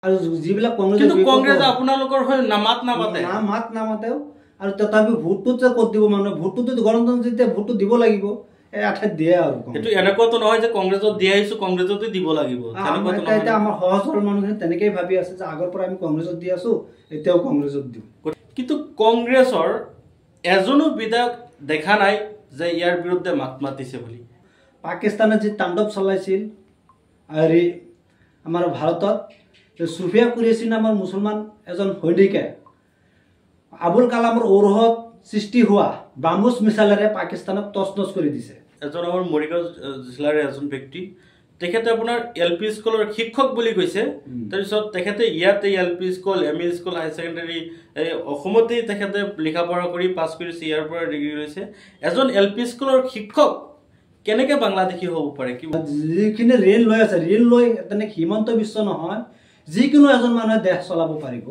আৰু যিবিলাক কংগ্ৰেছ আপোনালোকৰ হৈ নামাত নামাতেও আৰু তথাপি ভোটটো যে ক'ত দিব মানুহে ভোটটোতো গণতন্ত্ৰ যেতিয়া ভোটটো দিব লাগিব এই আঠাইত দিয়ে আৰু এইটো এনেকুৱাতো নহয় যে কংগ্ৰেছত দি আহিছো কংগ্ৰেছতে দিব লাগিব এতিয়া আমাৰ সহজ সৰল মানুহখিনি তেনেকেই ভাবি আছে যে আগৰ পৰা আমি কংগ্ৰেছত দি আছো এতিয়াও কংগ্ৰেছত দিওঁ কিন্তু কংগ্ৰেছৰ এজনো বিধায়ক দেখা নাই যে ইয়াৰ বিৰুদ্ধে মাত মাতিছে বুলি পাকিস্তানে যি তাণ্ডৱ চলাইছিল আৰু আমাৰ ভাৰতত সুফিয়া কুৰেশ্বি নামৰ মুছলমান এজন সৈনিকে আবুল কালামৰ ঔৰহত সৃষ্টি হোৱা ব্ৰাহ্মোছ মিছাইলেৰে পাকিস্তানক তছনছ কৰি দিছে এজন আমাৰ মৰিগাঁও জিলাৰে এজন ব্যক্তি তেখেতে আপোনাৰ LP স্কুলৰ শিক্ষক বুলি কৈছে তাৰপিছত তেখেতে ইয়াতে LP স্কুল ME স্কুল হাই ছেকেণ্ডাৰী এই অসমতেই তেখেতে লিখা পঢ়া কৰি পাছ কৰিছে ইয়াৰ পৰা ডিগ্ৰী লৈছে এজন LP স্কুলৰ শিক্ষক কেনেকে বাংলাদেশী হ'ব পাৰে যিখিনি ঋণ লৈ আছে ঋণ লৈ তেনেকে হিমন্ত বিশ্ব নহয় যিকোনো এজন মানুহে দেশ চলাব পাৰিব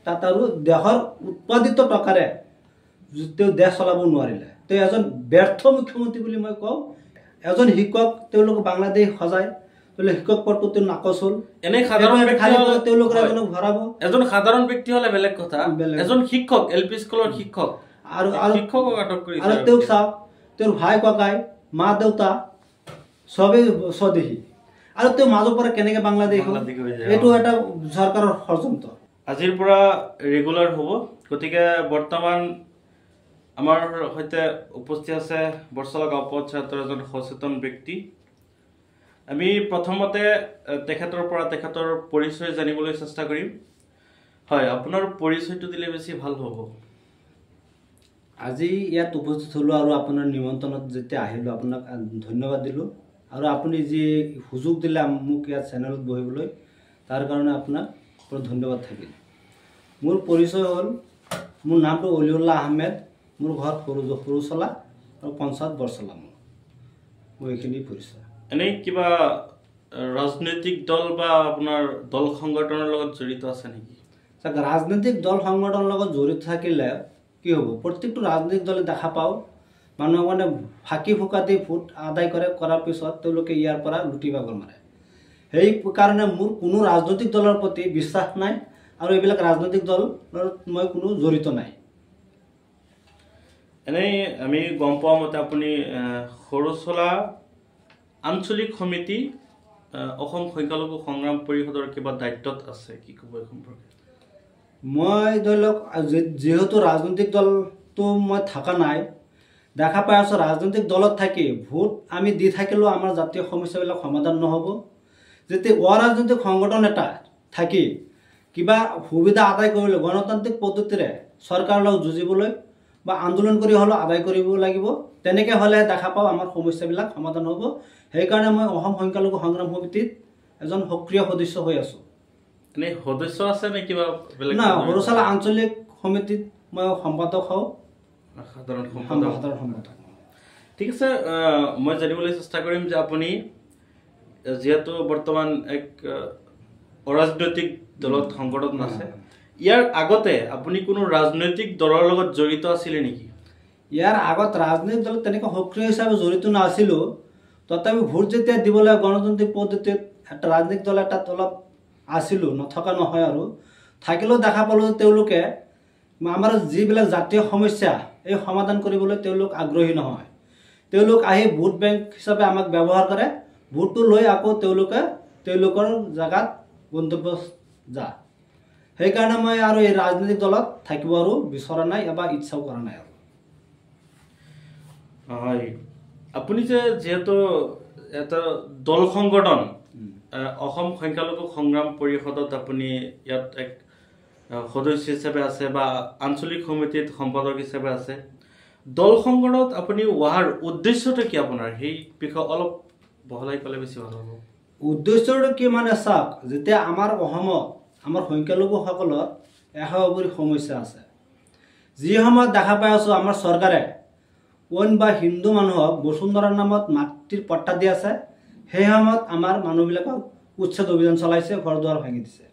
তাত আৰু দেশৰ উৎপাদিত টকাৰে তেওঁ দেশ চলাব নোৱাৰিলে তেওঁ এজন ব্যৰ্থ মুখ্যমন্ত্ৰী বুলি মই কওঁ এজন শিক্ষক তেওঁলোক বাংলাদেশ সজায় তেওঁলোক শিক্ষক পদটো তেওঁ নাকচ হ'ল এনে সাধাৰণ তেওঁলোকৰ এজনক ভৰাব এজন সাধাৰণ ব্যক্তি হ'লে বেলেগ কথা এজন শিক্ষক LP স্কুলৰ শিক্ষক আৰু শিক্ষকক আটক কৰিছে আৰু তেওঁক চাওক তেওঁৰ ভাই ককাই মা দেউতা সবেই স্বদেশী আৰু তেওঁ মাজৰ পৰা কেনেকে বাংলাদেশ হ'ল এইটো এটা চৰকাৰৰ ষড়যন্ত্ৰ আজিৰ পৰা ৰেগুলাৰ হ'ব গতিকে বৰ্তমান আমাৰ সৈতে উপস্থিত আছে বৰচলা গাঁও পঞ্চায়তৰ এজন সচেতন ব্যক্তি আমি প্ৰথমতে তেখেতৰ পৰা তেখেতৰ পৰিচয় জানিবলৈ চেষ্টা কৰিম হয় আপোনাৰ পৰিচয়টো দিলে বেছি ভাল হ'ব আজি ইয়াত উপস্থিত হ'লো আৰু আপোনাৰ নিমন্ত্ৰণত যেতিয়া আহিলো আপোনাক ধন্যবাদ দিলো আৰু আপুনি যি সুযোগ দিলে মোক ইয়াত চেনেলত বহিবলৈ তাৰ কাৰণে আপোনাক ধন্যবাদ থাকিল মোৰ পৰিচয় হ'ল মোৰ নামটো অলিউল্লাহ আহমেদ মোৰ ঘৰ সৰুচলা আৰু পঞ্চায়ত বৰচলা মোৰ এইখিনি পৰিচয় এনেই কিবা ৰাজনৈতিক দল বা আপোনাৰ দল সংগঠনৰ লগত জড়িত আছে নেকি ৰাজনৈতিক দল সংগঠনৰ লগত জড়িত থাকিলে কি হ'ব প্ৰত্যেকটো ৰাজনৈতিক দলে দেখা পাওঁ মানুহক মানে ফাঁকি ফুকাতি ভোট আদায় কৰাৰ পিছত তেওঁলোকে ইয়াৰ পৰা লুটি বাগৰ মাৰে সেইকাৰণে মোৰ কোনো ৰাজনৈতিক দলৰ প্ৰতি বিশ্বাস নাই আৰু এইবিলাক ৰাজনৈতিক দলৰ মই কোনো জড়িত নাই এনেই আমি গম পোৱা মতে আপুনি সৰুচলা আঞ্চলিক সমিতি অসম সংখ্যালঘু সংগ্ৰাম পৰিষদৰ কিবা দায়িত্বত আছে কি ক'ব এই সম্পৰ্কে মই ধৰি লওক যেহেতু ৰাজনৈতিক দলটো মই থকা নাই দেখা পাই আছোঁ ৰাজনৈতিক দলত থাকি ভোট আমি দি থাকিলেও আমাৰ জাতীয় সমস্যাবিলাক সমাধান নহ'ব যেতিয়া অৰাজনৈতিক সংগঠন এটা থাকি কিবা সুবিধা আদায় কৰিবলৈ গণতান্ত্ৰিক পদ্ধতিৰে চৰকাৰৰ লগত যুঁজিবলৈ বা আন্দোলন কৰি হ'লেও আদায় কৰিব লাগিব তেনেকৈ হ'লে দেখা পাওঁ আমাৰ সমস্যাবিলাক সমাধান হ'ব সেইকাৰণে মই অসম সংখ্যালঘু সংগ্ৰাম সমিতিত এজন সক্ৰিয় সদস্য হৈ আছোঁ এনেই সদস্য আছে নে কিবা বেলেগ না সৰুচলা আঞ্চলিক সমিতিত মই সম্পাদক হওঁ সাধাৰণ সম্পাদক ঠিক আছে মই জানিবলৈ চেষ্টা কৰিম যে আপুনি যিহেতু বৰ্তমান এক অৰাজনৈতিক দলত সংগঠন আছে ইয়াৰ আগতে আপুনি কোনো ৰাজনৈতিক দলৰ লগত জড়িত আছিলে নেকি ইয়াৰ আগত ৰাজনৈতিক দলত তেনেকৈ সক্ৰিয় হিচাপে জড়িত নাছিলোঁ তথাপি ভোট যেতিয়া দিবলৈ গণতান্ত্ৰিক পদ্ধতিত এটা ৰাজনৈতিক দল এটাত অলপ আছিলোঁ নথকা নহয় আৰু থাকিলেও দেখা পালোঁ তেওঁলোকে আমাৰ যিবিলাক জাতীয় সমস্যা এই সমাধান কৰিবলৈ তেওঁলোক আগ্ৰহী নহয় তেওঁলোক আহি ভোট বেংক হিচাপে আমাক ব্যৱহাৰ কৰে ভোটটো লৈ আকৌ তেওঁলোকৰ জেগাত গন্তব্য যায় সেইকাৰণে মই আৰু এই ৰাজনৈতিক দলত থাকিব আৰু বিচৰা নাই বা ইচ্ছাও কৰা নাই আৰু হয় আপুনি যে যিহেতু এটা দল সংগঠন অসম সংখ্যালঘু সংগ্ৰাম পৰিষদত আপুনি ইয়াত এক সদস্য হিচাপে আছে বা আঞ্চলিক সমিতিত সম্পাদক হিচাপে আছে দল সংগঠনত আপুনি অহাৰ উদ্দেশ্যটো কি আপোনাৰ সেই বিষয়ে অলপ বহলাই ক'লে বেছি ভাল হ'ব উদ্দেশ্যটো কি মানে চাওক যেতিয়া আমাৰ অসমত আমাৰ সংখ্যালঘুসকলৰ এশাবৰী সমস্যা আছে যি সময়ত দেখা পাই আছোঁ আমাৰ চৰকাৰে অইন বা হিন্দু মানুহক বসুন্ধৰাৰ নামত মাটিৰ পট্টা দি আছে সেই সময়ত আমাৰ মানুহবিলাকক উচ্ছেদ অভিযান চলাইছে ঘৰ দুৱাৰ ভাঙি দিছে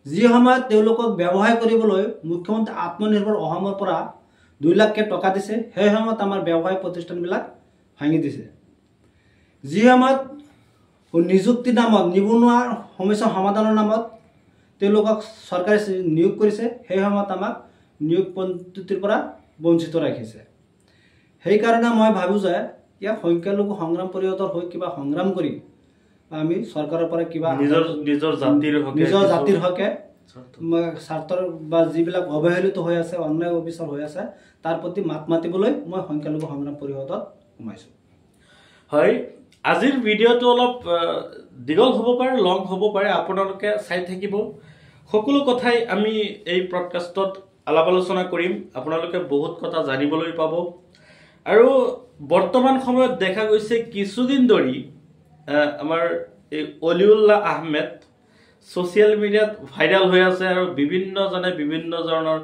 যি সময়ত তেওঁলোকক ব্যৱসায় কৰিবলৈ মুখ্যমন্ত্ৰী আত্মনিৰ্ভৰ অসমৰ পৰা 2 লাখকে টকা দিছে সেই সময়ত আমাৰ ব্যৱসায় প্ৰতিষ্ঠানবিলাক ভাঙি দিছে যি সময়ত নিযুক্তি নামত নিবনুৱাৰ সমস্যা সমাধানৰ নামত তেওঁলোকক চৰকাৰে নিয়োগ কৰিছে, সেই সময়ত আমাক নিয়োগ পদ্ধতিৰ পৰা বঞ্চিত ৰাখিছে। সেইকাৰণে মই ভাবোঁ যে ইয়াক সংখ্যালঘু সংগ্ৰাম পৰিষদৰ হৈ কিবা সংগ্ৰাম কৰি আমি চৰকাৰৰ পৰা কিবা নিজৰ জাতিৰ হকে স্বাৰ্থৰ বা যিবিলাক অৱহেলিত হৈ আছে, অন্যায় অবিচাৰ হৈ আছে, তাৰ প্ৰতি মাত মাতিবলৈ মই সংখ্যালঘু সংগ্ৰাম পৰিষদত সোমাইছোঁ। হয়, আজিৰ ভিডিঅ'টো অলপ দীঘল হ'ব পাৰে, লং হ'ব পাৰে, আপোনালোকে চাই থাকিব। সকলো কথাই আমি এই পডকাষ্টত আলাপ আলোচনা কৰিম, আপোনালোকে বহুত কথা জানিবলৈ পাব। আৰু বৰ্তমান সময়ত দেখা গৈছে কিছুদিন ধৰি আমাৰ এই অলিউল্লাহ আহমেদ ছ'চিয়েল মিডিয়াত ভাইৰেল হৈ আছে আৰু বিভিন্নজনে বিভিন্ন ধৰণৰ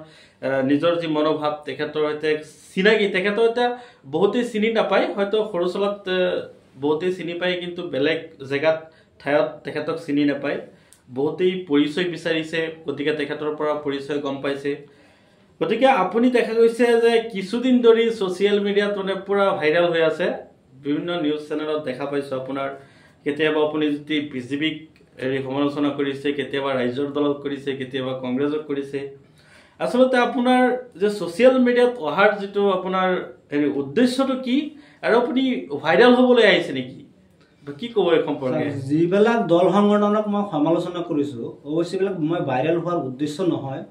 নিজৰ যি মনোভাৱ তেখেতৰ সৈতে চিনাকি, তেখেতৰ এতিয়া বহুতেই চিনি নাপায়, হয়তো সৰু চলত বহুতেই চিনি পায়, কিন্তু বেলেগ জেগাত ঠাইত তেখেতক চিনি নাপায়। বহুতেই পৰিচয় বিচাৰিছে, গতিকে তেখেতৰ পৰা পৰিচয় গম পাইছে। গতিকে আপুনি দেখা গৈছে যে কিছুদিন ধৰি ছ'চিয়েল মিডিয়াত মানে পূৰা ভাইৰেল হৈ আছে, বিভিন্ন নিউজ চেনেলত দেখা পাইছোঁ আপোনাৰ। কেতিয়াবা আপুনি যদি বিজেপিক সমালোচনা কৰিছে, কেতিয়াবা ৰাইজৰ দলক কৰিছে, কেতিয়াবা কংগ্ৰেছক কৰিছে। আচলতে আপোনাৰ যে ছ'চিয়েল মিডিয়াত অহাৰ যিটো আপোনাৰ উদ্দেশ্যটো কি, আৰু আপুনি ভাইৰেল হ'বলৈ আহিছে নেকি, কি ক'ব এই সম্পৰ্কে? যিবিলাক দল সংগঠনক মই সমালোচনা কৰিছোঁ, অৱশ্যে এইবিলাক মই ভাইৰেল হোৱাৰ উদ্দেশ্য নহয়।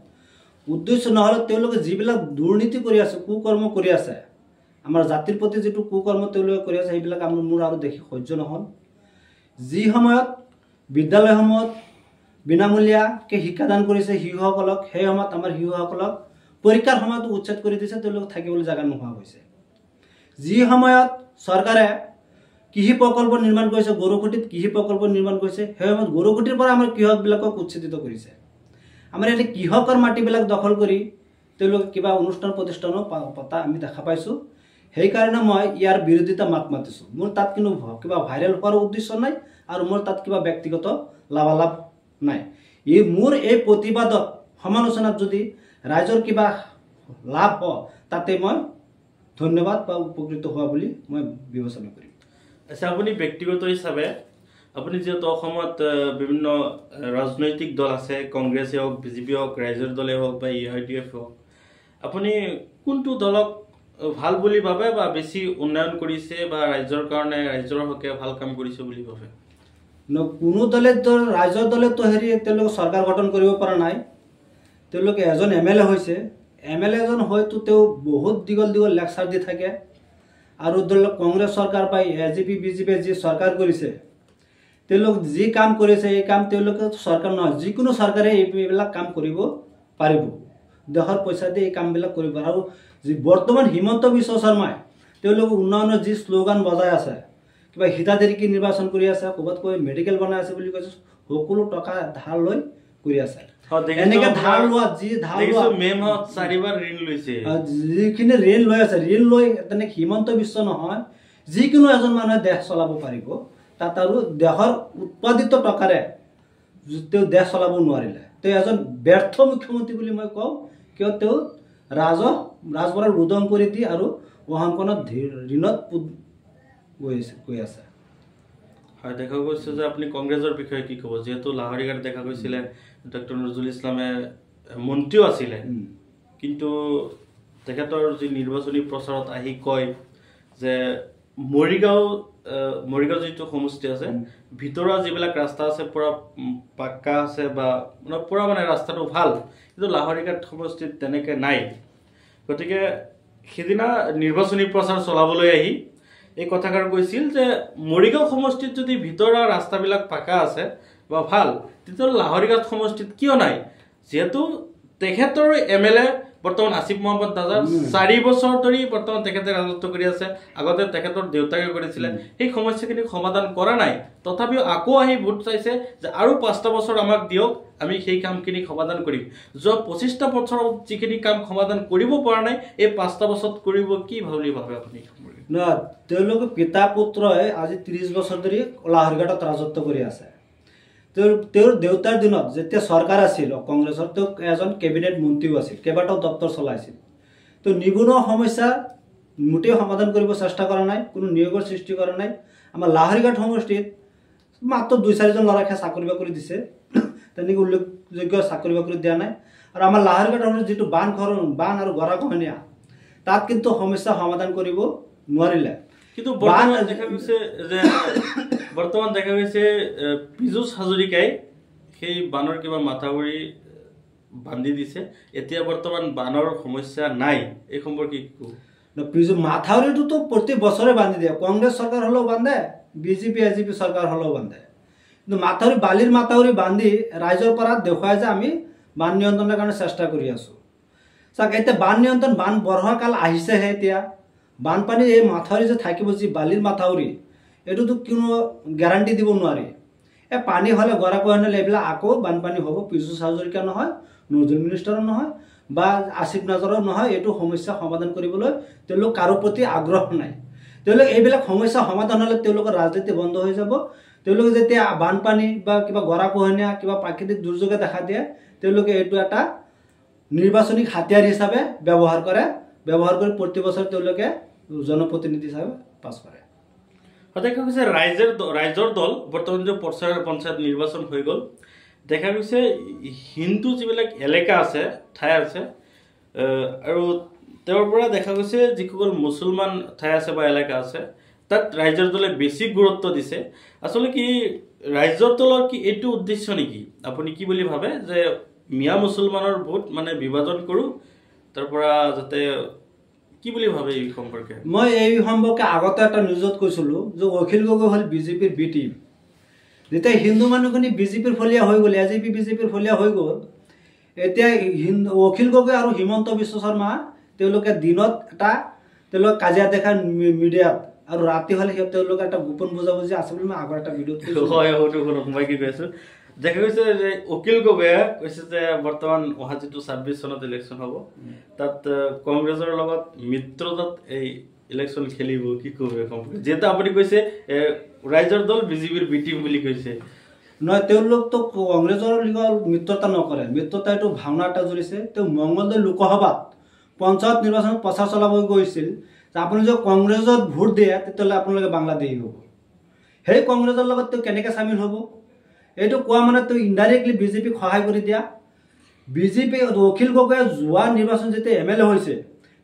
উদ্দেশ্য নহ'লে তেওঁলোকে যিবিলাক দুৰ্নীতি কৰি আছে, কুকৰ্ম কৰি আছে, আমাৰ জাতিৰ প্ৰতি যিটো কুকৰ্ম তেওঁলোকে কৰি আছে, সেইবিলাক মোৰ আৰু দেখি সহ্য নহ'ল। যি সময়ত বিদ্যালয়সমূহত বিনামূলীয়াকৈ শিক্ষাদান কৰিছে শিশুসকলক, সেই সময়ত আমাৰ শিশুসকলক পৰীক্ষাৰ সময়তো উচ্ছেদ কৰি দিছে, তেওঁলোক থাকিবলৈ জেগা নোহোৱা হৈছে। যি সময়ত চৰকাৰে কৃষি প্ৰকল্প নিৰ্মাণ কৰিছে, গৰুকুটিত কৃষি প্ৰকল্প নিৰ্মাণ কৰিছে, সেই সময়ত গৰুকুটিৰ পৰা আমাৰ কৃষকবিলাকক উচ্ছেদিত কৰিছে। আমাৰ ইয়াতে কৃষকৰ মাটিবিলাক দখল কৰি তেওঁলোকে কিবা অনুষ্ঠান প্ৰতিষ্ঠানো পতা আমি দেখা পাইছোঁ। সেইকাৰণে মই ইয়াৰ বিৰোধিতা মাত মাতিছোঁ। মোৰ তাত কিন্তু কিবা ভাইৰেল হোৱাৰ উদ্দেশ্য নাই, আৰু মোৰ তাত কিবা ব্যক্তিগত লাভালাভ নাই। মোৰ এই প্ৰতিবাদত সমালোচনাত যদি ৰাইজৰ কিবা লাভ হয়, তাতে মই ধন্যবাদ বা উপকৃত হোৱা বুলি মই বিবেচনা কৰিম। আচ্ছা, আপুনি ব্যক্তিগত হিচাপে আপুনি যিহেতু অসমত বিভিন্ন ৰাজনৈতিক দল আছে, কংগ্ৰেছেই হওক, বিজেপি হওক, ৰাইজৰ দলে হওক বা UIDF হওক, আপুনি কোনটো দলক ভাল বুলি ভাবে বা বেছি উন্নয়ন কৰিছে বা ৰাইজৰ কাৰণে, ৰাইজৰ হকে ভাল কাম কৰিছে বুলি ভাবে? কোনো দলে ৰাইজৰ দলেতো তেওঁলোকে চৰকাৰ গঠন কৰিব পৰা নাই। তেওঁলোকে এজন MLA হৈছে, MLA এজন হয়তো তেওঁ বহুত দীঘল দীঘল লেকচাৰ দি থাকে। আৰু ধৰি লওক কংগ্ৰেছ চৰকাৰ বা AJP BJP যি চৰকাৰ কৰিছে, তেওঁলোক যি কাম কৰিছে, এই কাম তেওঁলোকে চৰকাৰ নহয়, যিকোনো চৰকাৰে এইবিলাক কাম কৰিব পাৰিব, দেশৰ পইচা দি এই কামবিলাক কৰিব। আৰু যি বৰ্তমান হিমন্ত বিশ্ব শৰ্মাই তেওঁলোকে উন্নয়নৰ যি শ্লোগান বজাই আছে, কিবা হিতাধিকাৰী নিৰ্বাচন কৰি আছে, ক'ৰবাত কৈ মেডিকেল বনাই আছে বুলি কৈছে, সকলো টকা ধাৰ লৈ কৰি আছে। এনেকে ধাৰ লোৱা, যি ধাৰ লোৱা, যিখিনি ঋণ লৈ আছে, ঋণ লৈ তেনেকে হিমন্ত বিশ্ব নহয়, যিকোনো এজন মানুহে দেশ চলাব পাৰিব। তাত আৰু দেশৰ উৎপাদিত টকাৰে তেওঁ দেশ চলাব নোৱাৰিলে, তেওঁ এজন ব্যৰ্থ মুখ্যমন্ত্ৰী বুলি মই কওঁ। কিয় তেওঁ ৰাজভঁৰাল ৰোদন কৰি দি আৰু অহংকনত ঋণত গৈ আছে। হয়, দেখা গৈছে যে আপুনি কংগ্ৰেছৰ বিষয়ে কি ক'ব? যিহেতু লাহৰীঘাট দেখা গৈছিলে, ডক্টৰ নজৰুল ইছলামে মন্ত্ৰীও আছিলে, কিন্তু তেখেতৰ যি নিৰ্বাচনী প্ৰচাৰত আহি কয় যে মৰিগাঁও যিটো সমষ্টি আছে, ভিতৰুৱা যিবিলাক ৰাস্তা আছে পূৰা পাক্কা আছে বা পূৰা মানে ৰাস্তাটো ভাল, কিন্তু লাহৰীঘাট সমষ্টিত তেনেকৈ নাই। গতিকে সেইদিনা নিৰ্বাচনী প্ৰচাৰ চলাবলৈ আহি এই কথাষাৰ কৈছিল যে মৰিগাঁও সমষ্টিত যদি ভিতৰুৱা ৰাস্তাবিলাক পাকা আছে বা ভাল, তেতিয়াহ'লে লাহৰীঘাট সমষ্টিত কিয় নাই? যিহেতু তেখেতৰ MLA বৰ্তমান আসিফ মহম্মদ নাজাৰ 4 বছৰ ধৰি বৰ্তমান তেখেতে ৰাজত্ব কৰি আছে। আগতে তেখেতৰ দেউতাকে কৰিছিলে, সেই সমস্যাখিনি সমাধান কৰা নাই। তথাপিও আকৌ আহি ভোট চাইছে যে আৰু 5টা বছৰ আমাক দিয়ক, আমি সেই কামখিনি সমাধান কৰিম। যোৱা 25টা বছৰত যিখিনি কাম সমাধান কৰিব পৰা নাই, এই 5টা বছৰত কৰিব কি বুলি ভাবে আপুনি? তেওঁলোকে পিতা পুত্ৰই আজি 30 বছৰ ধৰি লাহৰীঘাটত ৰাজত্ব কৰি আছে। তেওঁৰ দেউতাৰ দিনত যেতিয়া চৰকাৰ আছিল কংগ্ৰেছৰ, তেওঁ এজন কেবিনেট মন্ত্ৰীও আছিল, কেইবাটাও দপ্তৰ চলাইছিল। তো নিবনুৱা সমস্যা মোটেই সমাধান কৰিব চেষ্টা কৰা নাই, কোনো নিয়োগৰ সৃষ্টি কৰা নাই। আমাৰ লাহৰীঘাট সমষ্টিত মাত্ৰ 2-4জন ল'ৰাকে চাকৰি বাকৰি দিছে, তেনেকৈ উল্লেখযোগ্য চাকৰি বাকৰি দিয়া নাই। আৰু আমাৰ লাহৰীঘাটৰ যিটো বান আৰু গৰাখহনীয়া তাত কিন্তু সমস্যা সমাধান কৰিব নোৱাৰিলে। কিন্তু বৰ্তমান দেখা গৈছে পীযুষ হাজৰিকাই সেই বানৰ কিবা মাথাউৰি বান্ধি দিছে, এতিয়া বৰ্তমান বানৰ সমস্যা নাই, এই সম্পৰ্কে কি ক'ব? মাথাউৰিটোতো প্ৰতি বছৰে বান্ধি দিয়ে, কংগ্ৰেছ চৰকাৰ হ'লেও বান্ধে, বিজেপি এজিপি চৰকাৰ হ'লেও বান্ধে। কিন্তু বালিৰ মাথাউৰি বান্ধি ৰাইজৰ পৰা দেখুৱাই যে আমি বান নিয়ন্ত্ৰণৰ কাৰণে চেষ্টা কৰি আছোঁ। চাওক, এতিয়া বান বঢ়োৱা কাল আহিছেহে। এতিয়া বানপানী এই মাথাউৰি যে থাকিব, যি বালিৰ মাথাউৰি, এইটোতো কোনো গেৰাণ্টি দিব নোৱাৰি। এই পানী হ'লে গৰাখহনীয়া এইবিলাক আকৌ বানপানী হ'ব। পীযুষ হাজৰিকা নহয়, নজৰুল মিনিষ্টাৰো নহয় বা আসিফ নাজৰো নহয়, এইটো সমস্যা সমাধান কৰিবলৈ তেওঁলোক কাৰো প্ৰতি আগ্ৰহ নাই। তেওঁলোক এইবিলাক সমস্যা সমাধান হ'লে তেওঁলোকৰ ৰাজনীতি বন্ধ হৈ যাব। তেওঁলোকে যেতিয়া বানপানী বা কিবা গৰাখহনীয়া কিবা প্ৰাকৃতিক দুৰ্যোগে দেখা দিয়ে, তেওঁলোকে এইটো এটা নিৰ্বাচনী হাতিয়াৰ হিচাপে ব্যৱহাৰ কৰি প্ৰতি বছৰ তেওঁলোকে জনপ্ৰতিনিধি হিচাপে পাছ কৰে। দেখা গৈছে ৰাইজৰ দল বৰ্তমান যে পঞ্চায়ত নিৰ্বাচন হৈ গ'ল, দেখা গৈছে হিন্দু যিবিলাক এলেকা আছে, ঠাই আছে, আৰু তেওঁৰ পৰা দেখা গৈছে যিসকল মুছলমান ঠাই আছে বা এলেকা আছে, তাত ৰাইজৰ দলে বেছি গুৰুত্ব দিছে। আচলতে কি ৰাইজৰ দলৰ কি এইটো উদ্দেশ্য নেকি? আপুনি কি বুলি ভাবে যে মিয়া মুছলমানৰ ভোট মানে বিভাজন কৰোঁ, তাৰ পৰা যাতে কি বুলি ভাবে এই সম্পৰ্কে? মই এই সম্পৰ্কে আগতে এটা নিউজত কৈছিলোঁ যে অখিল গগৈ হ'ল বিজেপিৰ বি টিম। যেতিয়া হিন্দু মানুহখিনি বিজেপিৰ ফলীয়া হৈ গ'ল, এজিপি বিজেপিৰ ফলীয়া হৈ গ'ল, এতিয়া অখিল গগৈ আৰু হিমন্ত বিশ্ব শৰ্মা তেওঁলোকে দিনত তেওঁলোকে কাজিয়া দেখা মিডিয়াত, আৰু ৰাতি হ'লে তেওঁলোকে এটা গোপন বুজাবুজি আছে বুলি মই আগৰ এটা ভিডিঅ'ত মই কি কৈ আছোঁ, দেখা গৈছে যে অখিল গগৈয়ে কৈছে যে বৰ্তমান অহা যিটো 26 চনত ইলেকশ্যন হ'ব, তাত কংগ্ৰেছৰ লগত মিত্ৰতাত এই ইলেকশ্যন খেলিব। কি ক'ব সম্পৰ্কে? যিহেতু আপুনি কৈছে ৰাইজৰ দল বিজেপিৰ বি টিম বুলি কৈছে। নহয়, তেওঁলোকতো কংগ্ৰেছৰ লগত মিত্ৰতা নকৰে, মিত্ৰতা এইটো ভাওনা এটা জুৰিছে। তেওঁ মংগলদৈ লোকসভাত পঞ্চায়ত নিৰ্বাচনত প্ৰচাৰ চলাব গৈছিল যে আপুনি যদি কংগ্ৰেছত ভোট দিয়ে তেতিয়াহ'লে আপোনালোকে বাংলাদেশী হ'ব। সেই কংগ্ৰেছৰ লগত তেওঁ কেনেকৈ চামিল হ'ব? এইটো কোৱা মানে তেওঁ ইনডাইৰেক্টলি বিজেপিক সহায় কৰি দিয়া। বিজেপি অখিল গগৈয়ে যোৱা নিৰ্বাচন যেতিয়া MLA হৈছে,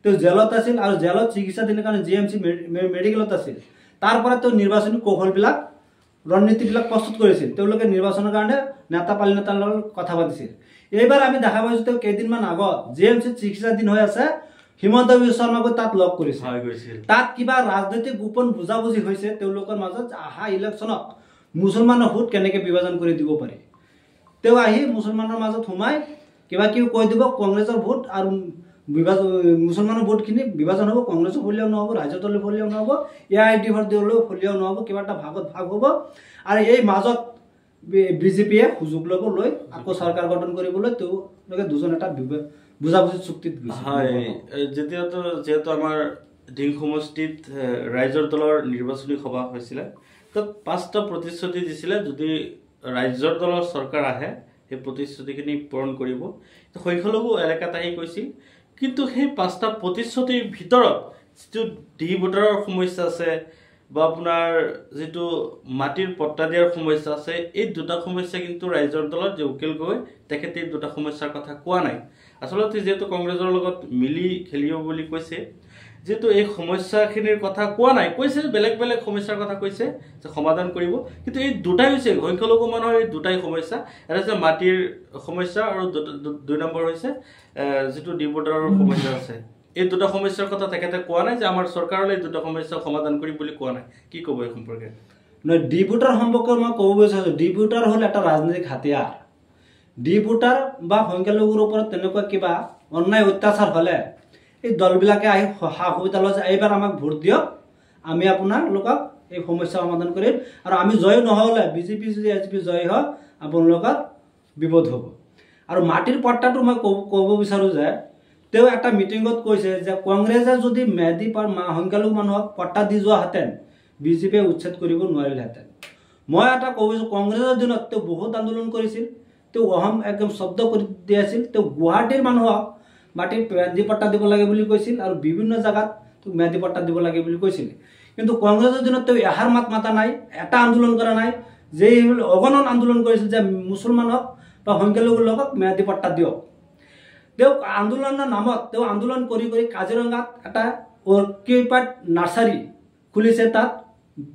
তেওঁ জেলত আছিল আৰু জেলত চিকিৎসাধীনৰ কাৰণে GMC মেডিকেলত আছিল। তাৰ পৰা তেওঁ নিৰ্বাচনী কৌশলবিলাক ৰণনীতিবিলাক প্ৰস্তুত কৰিছিল। তেওঁলোকে নিৰ্বাচনৰ কাৰণে নেতা পালি নেতাৰ লগত কথা পাতিছিল। এইবাৰ আমি দেখা পাইছোঁ তেওঁ কেইদিনমান আগত GMC চিকিৎসাধীন হৈ আছে, হিমন্ত বিশ্ব শৰ্মাকো তাত লগ কৰিছিল। তাত কিবা ৰাজনৈতিক গোপন বুজাবুজি হৈছে তেওঁলোকৰ মাজত, অহা ইলেকশ্যনত মুছলমানৰ ভোট কেনেকৈ বিভাজন কৰি দিব পাৰি। তেওঁ আহি মুছলমানৰ মাজত সোমাই কিবা কিবি কৈ দিব, কংগ্ৰেছৰ ভোট আৰু মুছলমানৰ ভোটখিনি বিভাজন হ'ব, কংগ্ৰেছৰ ফলীয়াও নহ'ব, ৰাইজৰ দলৰ ফলীয়াও নহ'ব, AIDFৰ দলৰ ফলীয়াও নহ'ব, কিবা এটা ভাগত ভাগ হ'ব। আৰু এই মাজত বিজেপিয়ে সুযোগ ল'ব, লৈ আকৌ চৰকাৰ গঠন কৰিবলৈ তেওঁলোকে দুজন এটা বুজাবুজি চুক্তিত গৈছে। হয়, যিহেতু আমাৰ ডিং সমষ্টিত ৰাইজৰ দলৰ নিৰ্বাচনী সভা হৈছিলে, তাত 5টা প্ৰতিশ্ৰুতি দিছিলে, যদি ৰাইজৰ দলৰ চৰকাৰ আহে সেই প্ৰতিশ্ৰুতিখিনি পূৰণ কৰিব। সংখ্যালঘু এলেকাত আহি কৈছিল, কিন্তু সেই 5টা প্ৰতিশ্ৰুতিৰ ভিতৰত যিটো ডি ভোটাৰৰ সমস্যা আছে বা আপোনাৰ যিটো মাটিৰ পট্টা দিয়াৰ সমস্যা আছে, এই দুটা সমস্যা কিন্তু ৰাইজৰ দলৰ যে অখিল গগৈ তেখেতে এই দুটা সমস্যাৰ কথা কোৱা নাই। আচলতে যিহেতু কংগ্ৰেছৰ লগত মিলি খেলিব বুলি কৈছে, যিহেতু এই সমস্যাখিনিৰ কথা কোৱা নাই, কৈছে বেলেগ বেলেগ সমস্যাৰ কথা কৈছে যে সমাধান কৰিব, কিন্তু এই দুটাই হৈছে সংখ্যালঘু মানুহৰ এই দুটাই সমস্যা। এটা হৈছে মাটিৰ সমস্যা আৰু 2 নম্বৰ হৈছে যিটো ডি ভোটাৰৰ সমস্যা আছে। এই দুটা সমস্যাৰ কথা তেখেতে কোৱা নাই যে আমাৰ চৰকাৰলৈ এই দুটা সমস্যা সমাধান কৰিম বুলি কোৱা নাই। কি ক'ব এই সম্পৰ্কে? নহয়, ডি ভোটাৰ সম্পৰ্কে মই ক'ব বিচাৰিছোঁ, ডি ভোটাৰ হ'ল এটা ৰাজনৈতিক হাতিয়াৰ। ডি ভোটাৰ বা সংখ্যালঘুৰ ওপৰত তেনেকুৱা কিবা অন্যায় অত্যাচাৰ হ'লে এই দলবিলাকে আহি সা সুবিধা লয় যে এইবাৰ আমাক ভোট দিয়ক, আমি আপোনালোকক এই সমস্যা সমাধান কৰিম, আৰু আমি জয় নহ'লে বিজেপি যদি এজিপি জয় হয় আপোনালোকৰ বিপদ হ'ব। আৰু মাটিৰ পট্টাটো মই ক'ব বিচাৰোঁ যে তেওঁ এটা মিটিঙত কৈছে যে কংগ্ৰেছে যদি মেধি সংখ্যালঘু মানুহক পট্টা দি যোৱাহেঁতেন বিজেপিয়ে উচ্ছেদ কৰিব নোৱাৰিলেহেঁতেন। মই এটা কৈছোঁ, কংগ্ৰেছৰ দিনত তেওঁ বহুত আন্দোলন কৰিছিল, তেওঁ অহম একদম শব্দ কৰি দিয়াছিল। তেওঁ গুৱাহাটীৰ মানুহক মাটিৰ মেধি পট্টা দিব লাগে বুলি কৈছিল, আৰু বিভিন্ন জেগাত তেওঁক মেধি পট্টা দিব লাগে বুলি কৈছিল। কিন্তু কংগ্ৰেছৰ দিনত তেওঁ এষাৰ মাত মাতা নাই, এটা আন্দোলন কৰা নাই। যে অগণন আন্দোলন কৰিছিল যে মুছলমানক বা সংখ্যালঘুৰ লগত ম্যাদী পট্টা দিয়ক। তেওঁ আন্দোলনৰ নামত তেওঁ আন্দোলন কৰি কৰি কাজিৰঙাত এটা অৰ্কিড নাৰ্চাৰী খুলিছে। তাত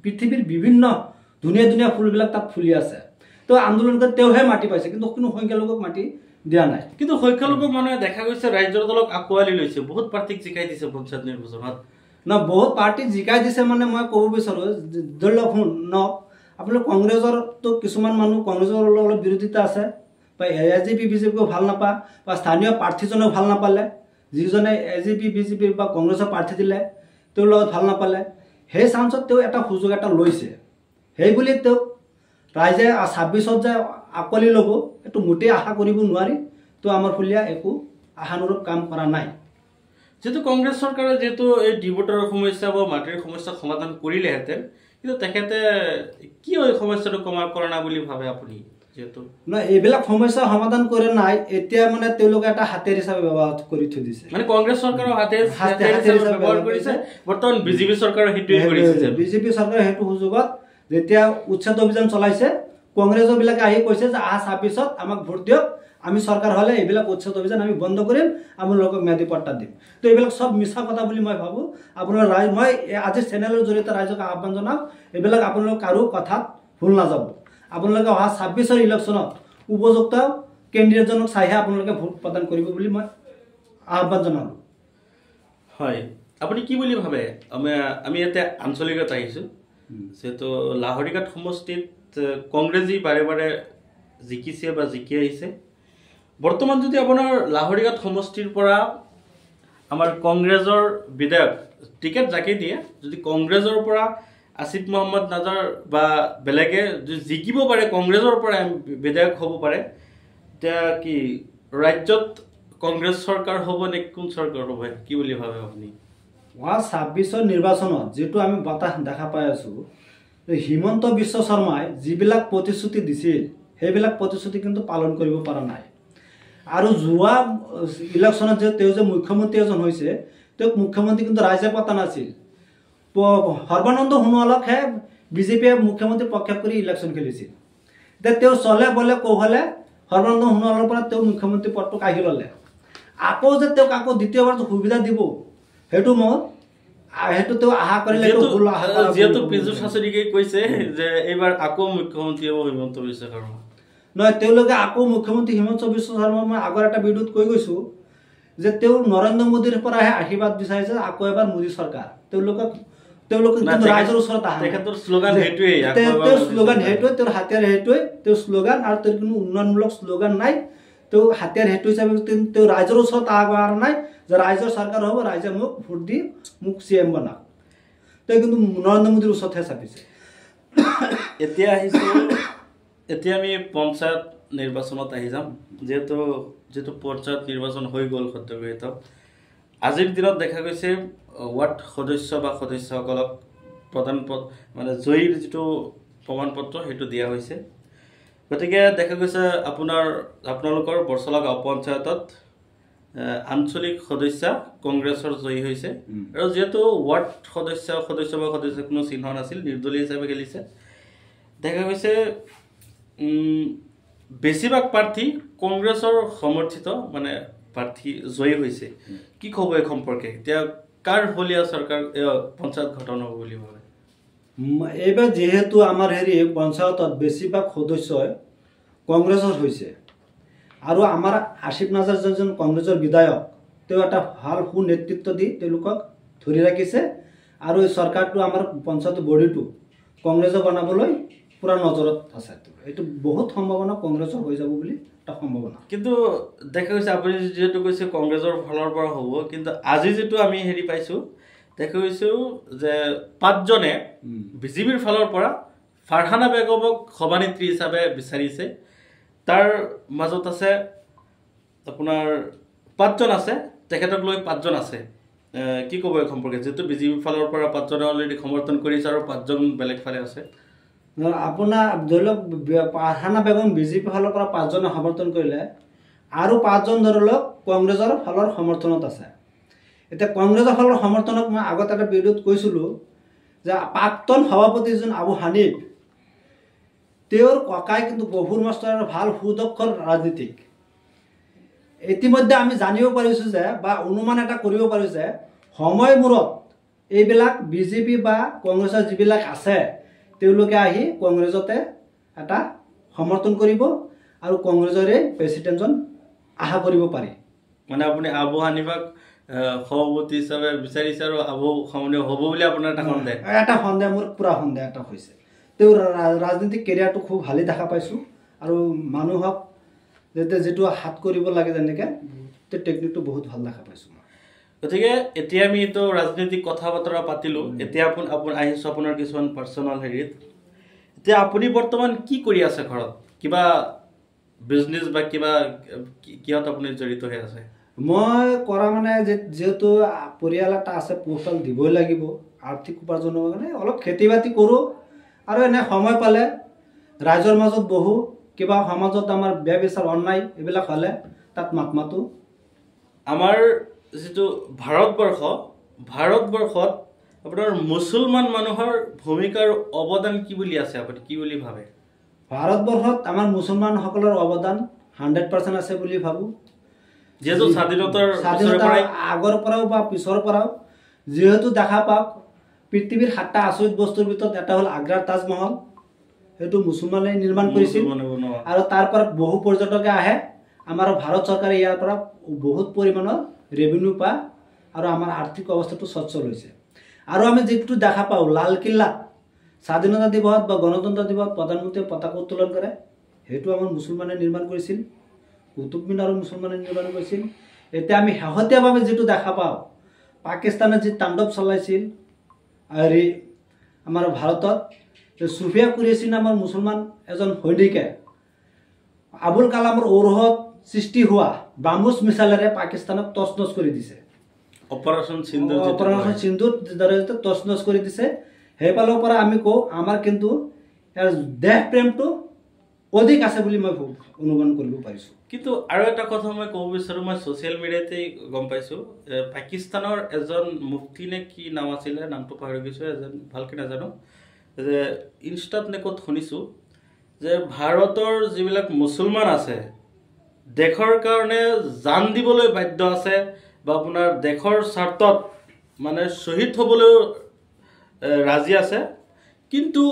পৃথিৱীৰ বিভিন্ন ধুনীয়া ধুনীয়া ফুলবিলাক তাত ফুলি আছে। তেওঁ আন্দোলন কৰি তেওঁহে মাটি পাইছে, কিন্তু কোনো সংখ্যালঘুক মাটি দিয়া নাই। কিন্তু সংখ্যালঘুক মানুহে দেখা গৈছে ৰাজ্যৰ দলক আকোৱালি লৈছে, বহুত পাৰ্টিক জিকাই দিছে পঞ্চায়ত নিৰ্বাচনত। বহুত পাৰ্টিক জিকাই দিছে মানে মই ক'ব বিচাৰোঁ, ধৰি লওক শুনক, আপোনালোক কংগ্ৰেছৰতো কিছুমান মানুহ কংগ্ৰেছৰ অলপ বিৰোধিতা আছে, বা AJP BJPকো ভাল নাপায়, বা স্থানীয় প্ৰাৰ্থীজনেও ভাল নাপালে, যিজনে AJP BJP বা কংগ্ৰেছৰ প্ৰাৰ্থী দিলে তেওঁৰ লগত ভাল নাপালে। সেই চান্সত তেওঁ এটা সুযোগ এটা লৈছে। সেই বুলি তেওঁক ৰাইজে 26ত যে আকোৱালি ল'ব এইটো মোটেই আশা কৰিব নোৱাৰি। তো আমাৰ ফুলীয়া একো আশানুৰূপ কাম কৰা নাই। যেহেতু কংগ্ৰেছ চৰকাৰে যেহেতু এই ডিভোটাৰৰ সমস্যা বা মাটিৰ সমস্যা সমাধান কৰিলেহেঁতেন, কিন্তু তেখেতে কিয় এই সমস্যাটো কৰা নাই বুলি ভাবে আপুনি? যেহেতু নহয়, এইবিলাক সমস্যা সমাধান কৰে নাই, এতিয়া মানে তেওঁলোকে এটা হাতিয়াৰ হিচাপে ব্যৱহাৰ কৰি থৈ দিছে। মানে কংগ্ৰেছ চৰকাৰৰ হাতিয়াৰ ব্যৱহাৰ কৰিছে, বৰ্তমান বিজেপি চৰকাৰে সেইটোৱে কৰিছে। বিজেপি চৰকাৰে সেইটো সুযোগত যেতিয়া উচ্ছেদ অভিযান চলাইছে, কংগ্ৰেছৰ বিলাকে আহি কৈছে যে 26ত আমাক ভোট দিয়ক, আমি চৰকাৰ হ'লে এইবিলাক উচ্ছেদ অভিযান আমি বন্ধ কৰিম, আপোনালোকক ম্যাদী পট্টা দিম। তো এইবিলাক চব মিছা কথা বুলি মই ভাবোঁ। আপোনাৰ মই আজি চেনেলৰ জৰিয়তে ৰাইজক আহ্বান জনাওঁ, এইবিলাক আপোনালোক কাৰো কথাত ভুল নাযাব। আপোনালোকে অহা 26ৰ ইলেকশ্যনত উপযুক্ত কেণ্ডিডেটজনক চাইহে আপোনালোকে ভোট প্ৰদান কৰিব বুলি মই আহ্বান জনালোঁ। হয়, আপুনি কি বুলি ভাবে? আমি ইয়াতে আঞ্চলিকত আহিছোঁ, যিহেতু লাহৰীঘাট সমষ্টিত কংগ্ৰেছী বাৰে বাৰে জিকিছে বা জিকি আহিছে। বৰ্তমান যদি আপোনাৰ লাহৰীঘাট সমষ্টিৰ পৰা আমাৰ কংগ্ৰেছৰ বিধায়ক টিকেট যাকে দিয়ে, যদি কংগ্ৰেছৰ পৰা আসিফ মহম্মদ নাজাৰ বা বেলেগে যদি জিকিব পাৰে, কংগ্ৰেছৰ পৰা বিধায়ক হ'ব পাৰে, তেতিয়া কি ৰাজ্যত কংগ্ৰেছ চৰকাৰ হ'ব নে কোন চৰকাৰ হ'ব, কি বুলি ভাবে আপুনি? 26ৰ নিৰ্বাচনত যিটো আমি বতাহ দেখা পাই আছোঁ, হিমন্ত বিশ্ব শৰ্মাই যিবিলাক প্ৰতিশ্ৰুতি দিছিল সেইবিলাক প্ৰতিশ্ৰুতি কিন্তু পালন কৰিব পৰা নাই। আৰু যোৱা ইলেকশ্যনত যে তেওঁ যে মুখ্যমন্ত্ৰী এজন হৈছে, তেওঁক মুখ্যমন্ত্ৰী কিন্তু ৰাইজে পতা নাছিল। সৰ্বানন্দ সোণোৱালকহে বিজেপিয়ে মুখ্যমন্ত্ৰী প্ৰক্ষেপ কৰি ইলেকশ্যন খেলিছিল। এতিয়া তেওঁ চলে বলে কৌশলে সৰ্বানন্দ সোণোৱালৰ পৰা তেওঁ মুখ্যমন্ত্ৰী পদটো কাঢ়ি ল'লে। আকৌ যে তেওঁক আকৌ দ্বিতীয়বাৰ সুবিধা দিব, সেইটো তেওঁ আশা কৰিলে। যিহেতু পীযুষ হাজৰিকাই কৈছে যে এইবাৰ আকৌ মুখ্যমন্ত্ৰী হ'ব হিমন্ত বিশ্ব শৰ্মা। নহয়, তেওঁলোকে আকৌ মুখ্যমন্ত্ৰী হিমন্ত বিশ্ব শৰ্মা, মই আগৰ এটা ভিডিঅ'ত কৈ গৈছোঁ যে তেওঁ নৰেন্দ্ৰ মোদীৰ পৰাহে আশীৰ্বাদ বিচাৰিছে আকৌ এবাৰ মোদী চৰকাৰ। তেওঁলোকে কিন্তু ৰাইজৰ ওচৰত আহা নাই। তেখেতৰ শ্লোগান সেইটোৱে, তেওঁৰ শ্লোগান সেইটোৱে, তেওঁৰ হাতিয়াৰ সেইটোৱে, তেওঁৰ শ্লোগান, আৰু তেওঁৰ কোনো উন্নয়নমূলক শ্লোগান নাই। তেওঁ হাতিয়াৰ সেইটো হিচাপে তেওঁ ৰাইজৰ ওচৰত অহা নাই যে ৰাইজৰ চৰকাৰ হ'ব, ৰাইজে মোক ভোট দি মোক CM বনাওক। তেওঁ কিন্তু নৰেন্দ্ৰ মোদীৰ ওচৰতহে চাপিছে। এতিয়া আমি পঞ্চায়ত নিৰ্বাচনত আহি যাম। যিহেতু পঞ্চায়ত নিৰ্বাচন হৈ গ'ল সদ্যগৃহীত, আজিৰ দিনত দেখা গৈছে ৱাৰ্ড সদস্য বা সদস্যসকলক মানে জয়ীৰ যিটো প্ৰমাণ পত্ৰ সেইটো দিয়া হৈছে। গতিকে দেখা গৈছে আপোনালোকৰ বৰচলা গাঁও পঞ্চায়তত আঞ্চলিক সদস্য কংগ্ৰেছৰ জয়ী হৈছে, আৰু যিহেতু ৱাৰ্ড সদস্য বা সদস্য কোনো চিহ্ন নাছিল, নিৰ্দলীয় হিচাপে খেলিছে। দেখা গৈছে বেছিভাগ প্ৰাৰ্থী কংগ্ৰেছৰ সমৰ্থিত মানে প্ৰাৰ্থী জয়ী হৈছে। কি ক'ব এই সম্পৰ্কে? এতিয়া কাৰ ফলীয়া চৰকাৰ পঞ্চায়ত গঠন হ'ব বুলি ভাবে? এইবাৰ যিহেতু আমাৰ পঞ্চায়তত বেছিভাগ সদস্যই কংগ্ৰেছৰ হৈছে, আৰু আমাৰ আসিফ নাজাৰ যিজন কংগ্ৰেছৰ বিধায়ক, তেওঁ এটা ভাল সুনেতৃত্ব দি তেওঁলোকক ধৰি ৰাখিছে, আৰু এই চৰকাৰটো আমাৰ পঞ্চায়ত বডিটো কংগ্ৰেছৰ বনাবলৈ পুৰা নজৰত আছে। এইটো বহুত সম্ভাৱনা কংগ্ৰেছৰ হৈ যাব বুলি এটা সম্ভাৱনা। কিন্তু দেখা গৈছে আপুনি যিহেতু কৈছে কংগ্ৰেছৰ ফালৰ পৰা হ'ব, কিন্তু আজি যিটো আমি পাইছোঁ, দেখা গৈছোঁ যে 5জনে বিজেপিৰ ফালৰ পৰা ফাৰহানা বেগমক সভানেত্ৰী হিচাপে বিচাৰিছে। তাৰ মাজত আছে আপোনাৰ 5জন আছে, তেখেতক লৈ 5জন আছে। কি ক'ব এই সম্পৰ্কে? যিহেতু বিজেপিৰ ফালৰ পৰা 5জনে অলৰেডি সমৰ্থন কৰিছে আৰু 5জন বেলেগ ফালে আছে। আপোনাৰ ধৰি লওক ফাৰহানা বেগম বিজেপিৰ ফালৰ পৰা 5জনে সমৰ্থন কৰিলে, আৰু 5জন ধৰি লওক কংগ্ৰেছৰ ফালৰ সমৰ্থনত আছে। এতিয়া কংগ্ৰেছৰ ফালৰ সমৰ্থনক মই আগত এটা ভিডিঅ'ত কৈছিলোঁ যে প্ৰাক্তন সভাপতি যিজন আবু হানিফ, তেওঁৰ ককাই কিন্তু গফুৰ মাষ্টৰ ভাল সুদক্ষ ৰাজনীতিক। ইতিমধ্যে আমি জানিব পাৰিছোঁ যে বা অনুমান এটা কৰিব পাৰোঁ যে সময় মূৰত এইবিলাক বিজেপি বা কংগ্ৰেছৰ যিবিলাক আছে তেওঁলোকে আহি কংগ্ৰেছতে এটা সমৰ্থন কৰিব আৰু কংগ্ৰেছৰে প্ৰেচিডেণ্টজন আশা কৰিব পাৰি। মানে আপুনি আবু হানিফাক সভাপতি হিচাপে বিচাৰিছে আৰু আবু সামনে হ'ব বুলি আপোনাৰ এটা সন্দেহ? এটা সন্দেহ, মোৰ পুৰা সন্দেহ এটা হৈছে। তেওঁৰ ৰাজনীতিক কেৰিয়াৰটো খুব ভালেই দেখা পাইছোঁ আৰু মানুহক যিটো হাত কৰিব লাগে যেনেকৈ তেওঁ টেকনিকটো বহুত ভাল দেখা পাইছোঁ। গতিকে এতিয়া আমি এইটো ৰাজনৈতিক কথা বতৰা পাতিলোঁ। এতিয়া আপুনি আহিছোঁ আপোনাৰ কিছুমান পাৰ্চনেল হেৰিত। এতিয়া আপুনি বৰ্তমান কি কৰি আছে ঘৰত? কিবা বিজনেছ বা কিহত আপুনি জড়িত হৈ আছে? মই কৰা মানে যিহেতু পৰিয়াল এটা আছে, পোহপাল দিবই লাগিব, আৰ্থিক উপাৰ্জনৰ কাৰণে অলপ খেতি বাতি কৰোঁ আৰু এনে সময় পালে ৰাইজৰ মাজত বহোঁ। কিবা সমাজত আমাৰ বেয়া বিচাৰ অন্যায় এইবিলাক হ'লে তাত মাত মাতোঁ। আমাৰ যিটো ভাৰতবৰ্ষত আপোনাৰ মুছলমান মানুহৰ ভূমিকাৰ অৱদান কি বুলি আছে, আপুনি কি বুলি ভাবে? ভাৰতবৰ্ষত আমাৰ মুছলমানসকলৰ অৱদান 100% আছে বুলি ভাবোঁ। যিহেতু স্বাধীনতাৰ আগৰ পৰাও বা পিছৰ পৰাও যিহেতু দেখা পাওক পৃথিৱীৰ 7টা আচৰিত বস্তুৰ ভিতৰত এটা হ'ল আগ্ৰাৰ তাজমহল। সেইটো মুছলমানে নিৰ্মাণ কৰিছিল আৰু তাৰ পৰা বহু পৰ্যটকে আহে। আমাৰ ভাৰত চৰকাৰে ইয়াৰ পৰা বহুত পৰিমাণৰ ৰেভিনিউ পায় আৰু আমাৰ আৰ্থিক অৱস্থাটো সচ্ছল হৈছে। আৰু আমি যিটো দেখা পাওঁ লালকিল্লাত স্বাধীনতা দিৱসত বা গণতন্ত্ৰ দিৱসত প্ৰধানমন্ত্ৰীয়ে পতাকা উত্তোলন কৰে, সেইটো আমাৰ মুছলমানে নিৰ্মাণ কৰিছিল। কুতুব মিনাৰো মুছলমানে নিৰ্মাণ কৰিছিল। এতিয়া আমি শেহতীয়াভাৱে যিটো দেখা পাওঁ পাকিস্তানে যি তাণ্ডৱ চলাইছিল আৰু আমাৰ ভাৰতত চুফিয়া কুৰেশ্বি নামৰ মুছলমান এজন সৈনিকে আবুল কালামৰ ঔৰহত সৃষ্টি হোৱা ব্ৰাহ্মোছ মিছাইলেৰে পাকিস্তানক তছনছ কৰি দিছে। অপাৰেশ্যন সিন্ধুৰ জৰিয়তে তছনছ কৰি দিছে। সেইফালৰ পৰা আমি কওঁ আমাৰ কিন্তু দেশ প্ৰেমটো অধিক আছে বুলি মই অনুমান কৰিব পাৰিছোঁ। কিন্তু আৰু এটা কথা মই ক'ব বিচাৰোঁ, মই ছ'চিয়েল মিডিয়াতেই গম পাইছোঁ পাকিস্তানৰ এজন মুফতি নে কি নাম আছিলে, নামটো পাহৰি গৈছোঁ, এজন ভালকৈ নাজানো, যে ইনষ্টাত নে ক'ত শুনিছোঁ যে ভাৰতৰ যিবিলাক মুছলমান আছে দেশৰ কাৰণে জান দিবলৈ বাধ্য আছে বা আপোনাৰ দেশৰ স্বাৰ্থত মানে শ্বহীদ হ'বলৈও ৰাজি আছে। কিন্তু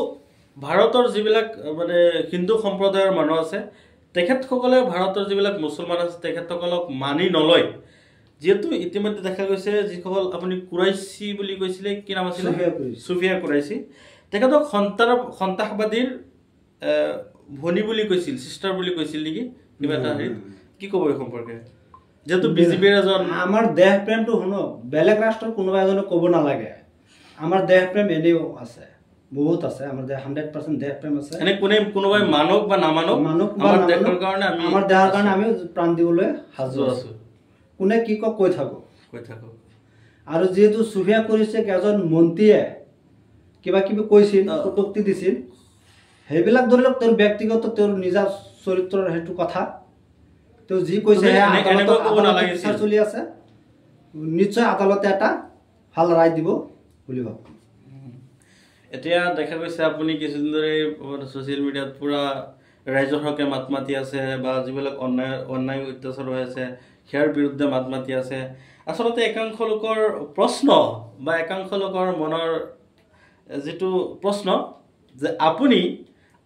ভাৰতৰ যিবিলাক মানে হিন্দু সম্প্ৰদায়ৰ মানুহ আছে তেখেতসকলে ভাৰতৰ যিবিলাক মুছলমান আছে তেখেতসকলক মানি নলয়। যিহেতু ইতিমধ্যে দেখা গৈছে যিসকল আপুনি কুৰাইশী বুলি কৈছিলে, কি নাম আছিলে? চুফিয়া কুৰাইশী। তেখেতক সন্ত্ৰাসবাদীৰ ভনী বুলি কৈছিল, চিষ্টাৰ বুলি কৈছিল নেকি কিবা এটা হেৰিত। কি ক'ব এই সম্পৰ্কে? যেহেতু বিজেপিৰ এজন আমাৰ দেশ প্ৰেমটো শুনক, বেলেগ ৰাষ্ট্ৰৰ কোনোবা এজনে ক'ব নালাগে। আমাৰ দেশ প্ৰেম এনেও আছে, বহুত আছে। আমাৰ 100% দেশ প্ৰেম আছে। এনে কোনোবাই মানক বা নামানক আমাৰ দেশৰ কাৰণে আমি প্ৰাণ দিবলৈ সাজু আছোঁ। কোনে কি কৈ থাকক। আৰু যিহেতু চুফিয়া কুৰেশ্বীক এজন মন্ত্ৰীয়ে কিবা কিবি কৈছিল, কটুক্তি দিছিল, সেইবিলাক ধৰি লওক তেওঁৰ ব্যক্তিগত তেওঁৰ নিজা চৰিত্ৰৰ সেইটো কথা। তেওঁ যি কৈছে চলি আছে, নিশ্চয় আদালতে এটা ভাল ৰায় দিব বুলি ভাবোঁ। এতিয়া দেখা গৈছে আপুনি কিছুদিন ধৰি ছ'চিয়েল মিডিয়াত পূৰা ৰাইজৰ হকে মাত মাতি আছে বা যিবিলাক অন্যায় অত্যাচাৰ হৈ আছে সেয়াৰ বিৰুদ্ধে মাত মাতি আছে। আচলতে একাংশ লোকৰ প্ৰশ্ন বা একাংশ লোকৰ মনৰ যিটো প্ৰশ্ন যে আপুনি